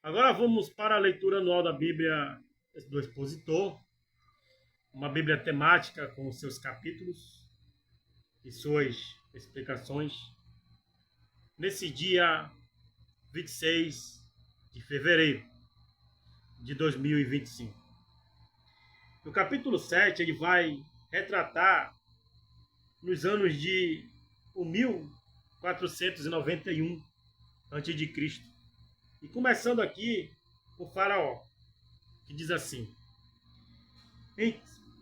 Agora vamos para a leitura anual da Bíblia do Expositor, uma Bíblia temática com seus capítulos e suas explicações. Nesse dia 26 de fevereiro de 2025. No capítulo 7, ele vai retratar nos anos de 1491 a.C. E começando aqui o faraó, que diz assim: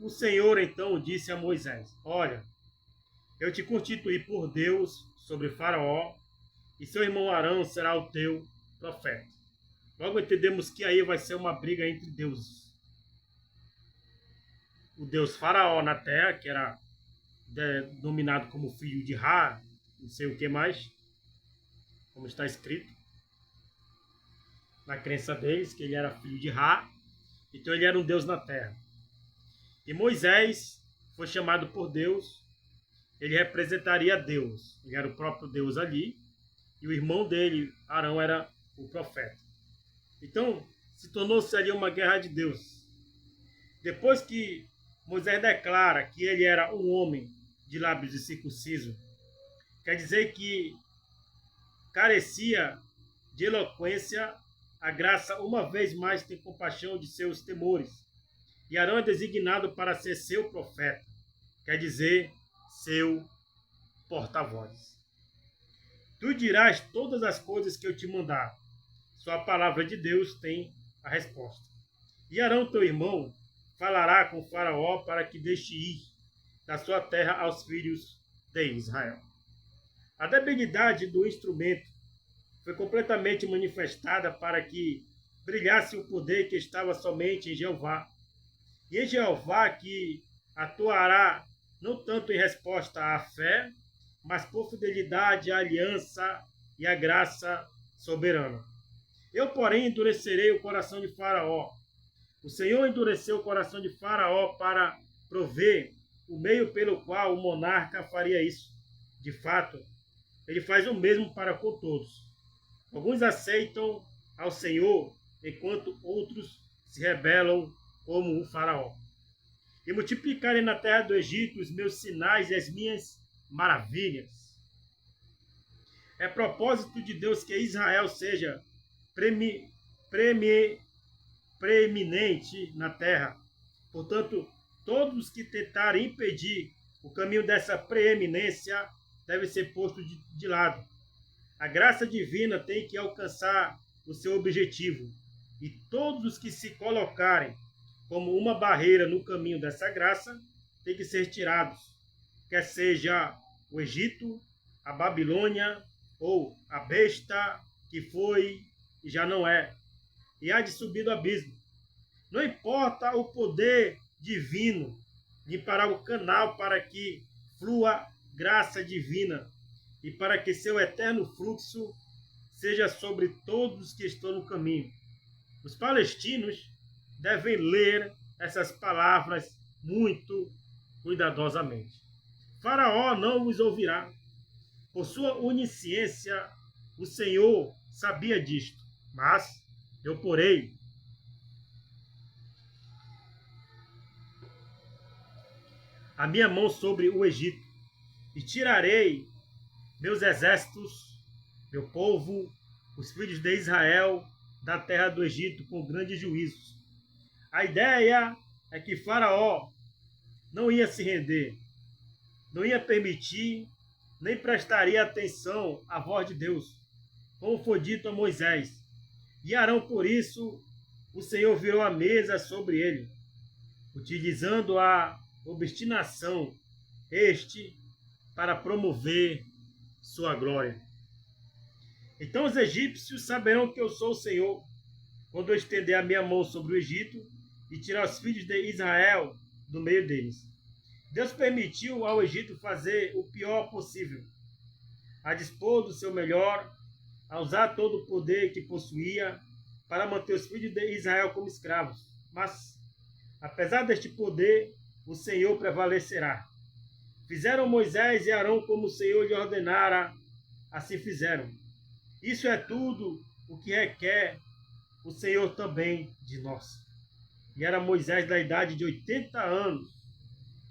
o Senhor então disse a Moisés: Olha, eu te constituí por Deus sobre Faraó, e seu irmão Arão será o teu profeta. Logo entendemos que aí vai ser uma briga entre deuses. O deus Faraó na terra, que era dominado como filho de Ra, não sei o que mais, como está escrito na crença deles, que ele era filho de Ra, então ele era um deus na terra. E Moisés foi chamado por Deus, ele representaria Deus, ele era o próprio Deus ali, e o irmão dele, Arão, era o profeta. Então, se tornou-se ali uma guerra de Deus. Depois que Moisés declara que ele era um homem de lábios incircuncisos, quer dizer que carecia de eloquência, a graça uma vez mais tem compaixão de seus temores. E Arão é designado para ser seu profeta, quer dizer, seu porta-voz. Tu dirás todas as coisas que eu te mandar. Sua palavra de Deus tem a resposta. E Arão, teu irmão, falará com o faraó para que deixe ir da sua terra aos filhos de Israel. A debilidade do instrumento foi completamente manifestada para que brilhasse o poder que estava somente em Jeová. E em Jeová que atuará não tanto em resposta à fé, mas por fidelidade à aliança e à graça soberana. Eu, porém, endurecerei o coração de Faraó. O Senhor endureceu o coração de Faraó para prover o meio pelo qual o monarca faria isso. De fato, ele faz o mesmo para com todos. Alguns aceitam ao Senhor, enquanto outros se rebelam como o Faraó. E multiplicarei na terra do Egito os meus sinais e as minhas maravilhas. É propósito de Deus que Israel seja preeminente na terra. Portanto, todos que tentarem impedir o caminho dessa preeminência devem ser postos de lado. A graça divina tem que alcançar o seu objetivo, e todos os que se colocarem como uma barreira no caminho dessa graça têm que ser tirados, quer seja o Egito, a Babilônia ou a besta que foi e já não é, e há de subir do abismo. Não importa o poder divino limpará o canal para que flua graça divina e para que seu eterno fluxo seja sobre todos os que estão no caminho. Os palestinos devem ler essas palavras muito cuidadosamente. Faraó não os ouvirá. Por sua onisciência, o Senhor sabia disto, mas eu porei a minha mão sobre o Egito e tirarei meus exércitos, meu povo, os filhos de Israel, da terra do Egito com grandes juízos. A ideia é que Faraó não ia se render, não ia permitir, nem prestaria atenção à voz de Deus, como foi dito a Moisés. E Arão, por isso, o Senhor virou a mesa sobre ele, utilizando a obstinação para promover sua glória. Então os egípcios saberão que eu sou o Senhor, quando eu estender a minha mão sobre o Egito e tirar os filhos de Israel do meio deles. Deus permitiu ao Egito fazer o pior possível, a dispor do seu melhor, a usar todo o poder que possuía para manter os filhos de Israel como escravos. Mas, apesar deste poder, o Senhor prevalecerá. Fizeram Moisés e Arão como o Senhor lhe ordenara, assim fizeram. Isso é tudo o que requer o Senhor também de nós. E era Moisés da idade de 80 anos,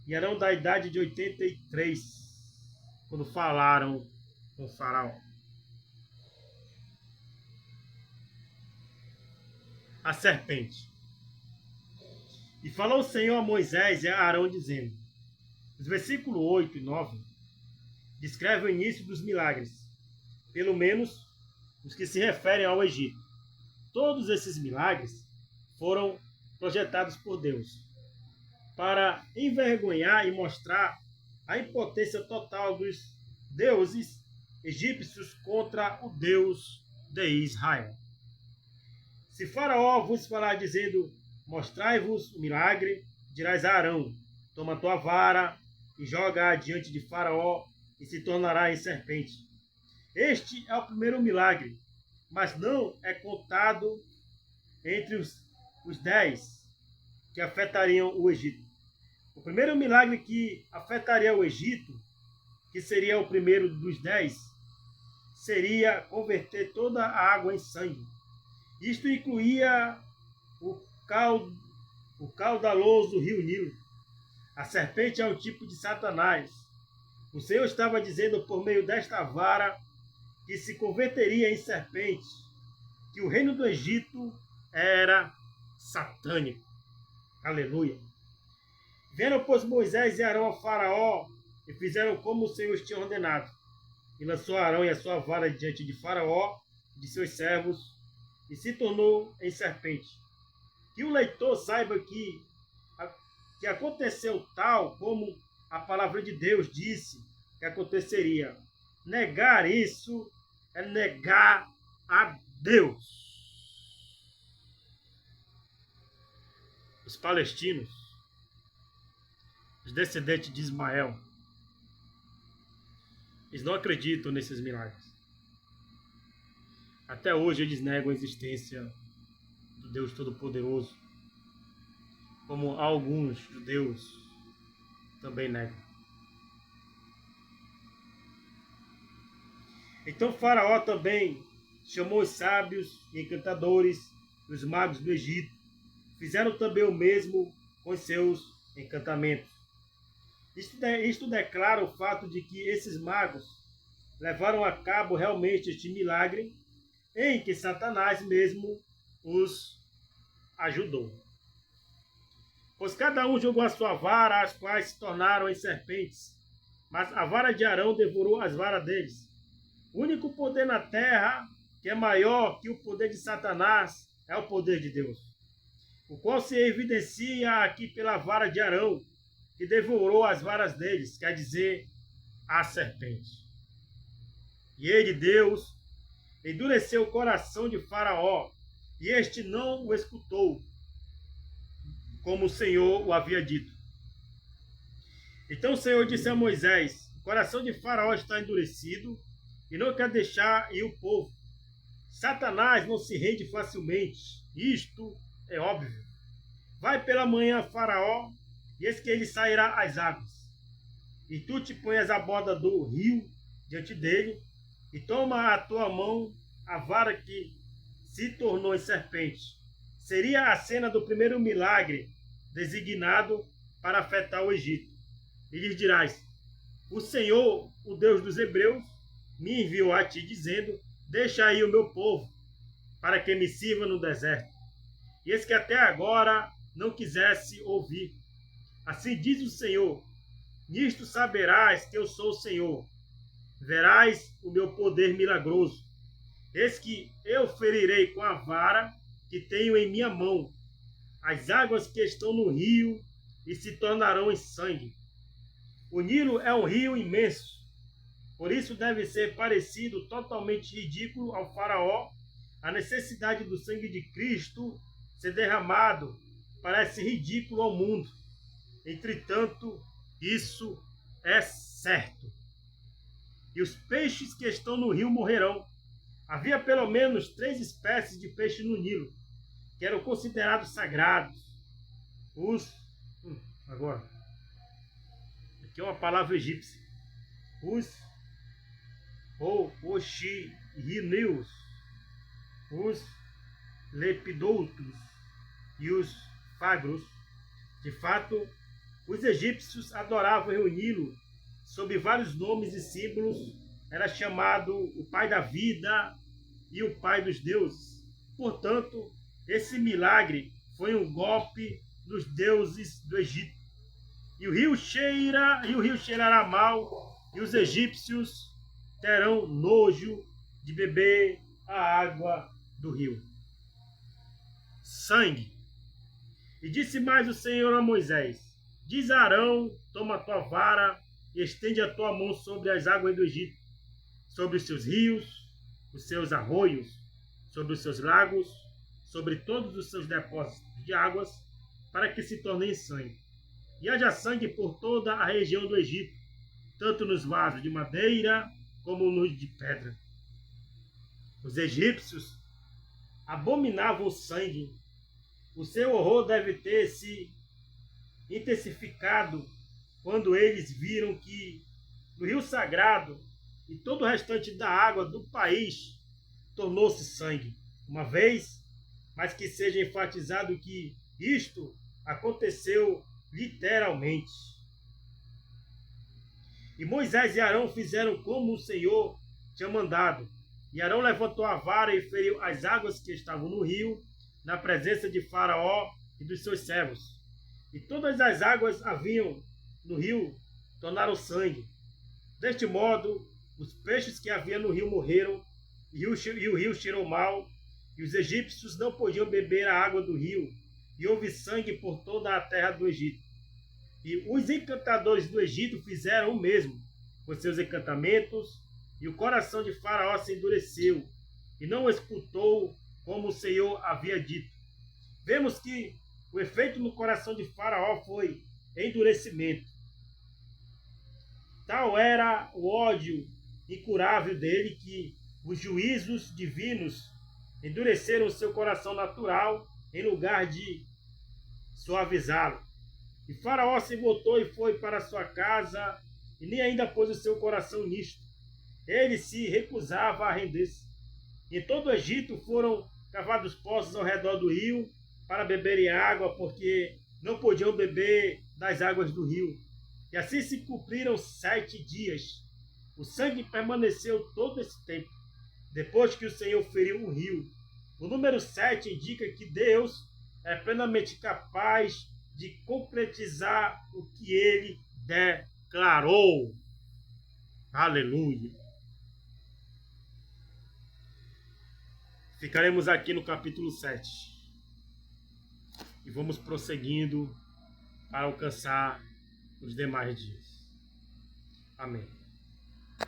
e Arão da idade de 83, quando falaram com o faraó. A serpente. E falou o Senhor a Moisés e a Arão, dizendo, os versículos 8 e 9 descrevem o início dos milagres, pelo menos os que se referem ao Egito. Todos esses milagres foram projetados por Deus para envergonhar e mostrar a impotência total dos deuses egípcios contra o Deus de Israel. Se Faraó vos falar dizendo, mostrai-vos o milagre, dirás a Arão, toma tua vara e joga-a diante de Faraó e se tornará em serpente. Este é o primeiro milagre, mas não é contado entre os 10 que afetariam o Egito. O primeiro milagre que afetaria o Egito, que seria o primeiro dos 10, seria converter toda a água em sangue. Isto incluía o caudaloso rio Nilo. A serpente é um tipo de Satanás. O Senhor estava dizendo por meio desta vara que se converteria em serpente, que o reino do Egito era satânico. Aleluia. Vieram, pois, Moisés e Arão a Faraó e fizeram como o Senhor tinha ordenado. E lançou Arão e a sua vara diante de Faraó e de seus servos e se tornou em serpente. Que o leitor saiba que aconteceu tal como a palavra de Deus disse que aconteceria. Negar isso é negar a Deus. Os palestinos, os descendentes de Ismael, eles não acreditam nesses milagres. Até hoje eles negam a existência do Deus Todo-Poderoso, como alguns judeus também negam. Então Faraó também chamou os sábios e encantadores, os magos do Egito. Fizeram também o mesmo com os seus encantamentos. Isto declara o fato de que esses magos levaram a cabo realmente este milagre em que Satanás mesmo os ajudou. Pois cada um jogou a sua vara, as quais se tornaram em serpentes. Mas a vara de Arão devorou as varas deles. O único poder na terra que é maior que o poder de Satanás é o poder de Deus, o qual se evidencia aqui pela vara de Arão, que devorou as varas deles, quer dizer, a serpente. E ele, Deus, endureceu o coração de Faraó, e este não o escutou, como o Senhor o havia dito. Então o Senhor disse a Moisés, o coração de Faraó está endurecido, e não quer deixar ir o povo. Satanás não se rende facilmente, isto é óbvio. Vai pela manhã, Faraó, e eis que ele sairá às águas. E tu te pões à borda do rio diante dele, e toma a tua mão a vara que se tornou em serpente. Seria a cena do primeiro milagre designado para afetar o Egito. E lhes dirás, o Senhor, o Deus dos Hebreus, me enviou a ti, dizendo, deixa aí o meu povo, para que me sirva no deserto. E eis que até agora não quisesse ouvir. Assim diz o Senhor, nisto saberás que eu sou o Senhor. Verás o meu poder milagroso. Eis que eu ferirei com a vara que tenho em minha mão as águas que estão no rio e se tornarão em sangue. O Nilo é um rio imenso, por isso deve ser parecido totalmente ridículo ao Faraó. A necessidade do sangue de Cristo ser derramado parece ridículo ao mundo. Entretanto, isso é certo. E os peixes que estão no rio morrerão. Havia pelo menos 3 espécies de peixe no Nilo, que eram considerados sagrados. Agora, aqui é uma palavra egípcia. Os Oxirineus, os lepidoutos e os fagros. De fato, os egípcios adoravam reuni-lo sob vários nomes e símbolos. Era chamado o pai da vida e o pai dos deuses. Portanto, esse milagre foi um golpe nos deuses do Egito. E o rio cheirará mal, e os egípcios terão nojo de beber a água do rio. Sangue. E disse mais o Senhor a Moisés: diz a Arão, toma a tua vara e estende a tua mão sobre as águas do Egito, sobre os seus rios, os seus arroios, sobre os seus lagos, sobre todos os seus depósitos de águas, para que se tornem sangue. E haja sangue por toda a região do Egito, tanto nos vasos de madeira como nos de pedra. Os egípcios abominavam o sangue. O seu horror deve ter se intensificado quando eles viram que no rio sagrado e todo o restante da água do país tornou-se sangue. Uma vez, mas que seja enfatizado que isto aconteceu literalmente. E Moisés e Arão fizeram como o Senhor tinha mandado. E Arão levantou a vara e feriu as águas que estavam no rio, na presença de Faraó e dos seus servos. E todas as águas haviam no rio tornaram sangue. Deste modo, os peixes que havia no rio morreram, e o rio cheirou mal, e os egípcios não podiam beber a água do rio, e houve sangue por toda a terra do Egito. E os encantadores do Egito fizeram o mesmo com seus encantamentos, e o coração de Faraó se endureceu, e não escutou como o Senhor havia dito. Vemos que o efeito no coração de Faraó foi endurecimento. Tal era o ódio incurável dele que os juízos divinos endureceram o seu coração natural em lugar de suavizá-lo. E Faraó se voltou e foi para sua casa, e nem ainda pôs o seu coração nisto. Ele se recusava a render-se. Em todo o Egito foram cavados poços ao redor do rio para beberem água, porque não podiam beber das águas do rio. E assim se cumpriram 7 dias. O sangue permaneceu todo esse tempo, depois que o Senhor feriu o rio. O número 7 indica que Deus é plenamente capaz de concretizar o que ele declarou. Aleluia. Ficaremos aqui no capítulo 7 e vamos prosseguindo para alcançar os demais dias. Amém.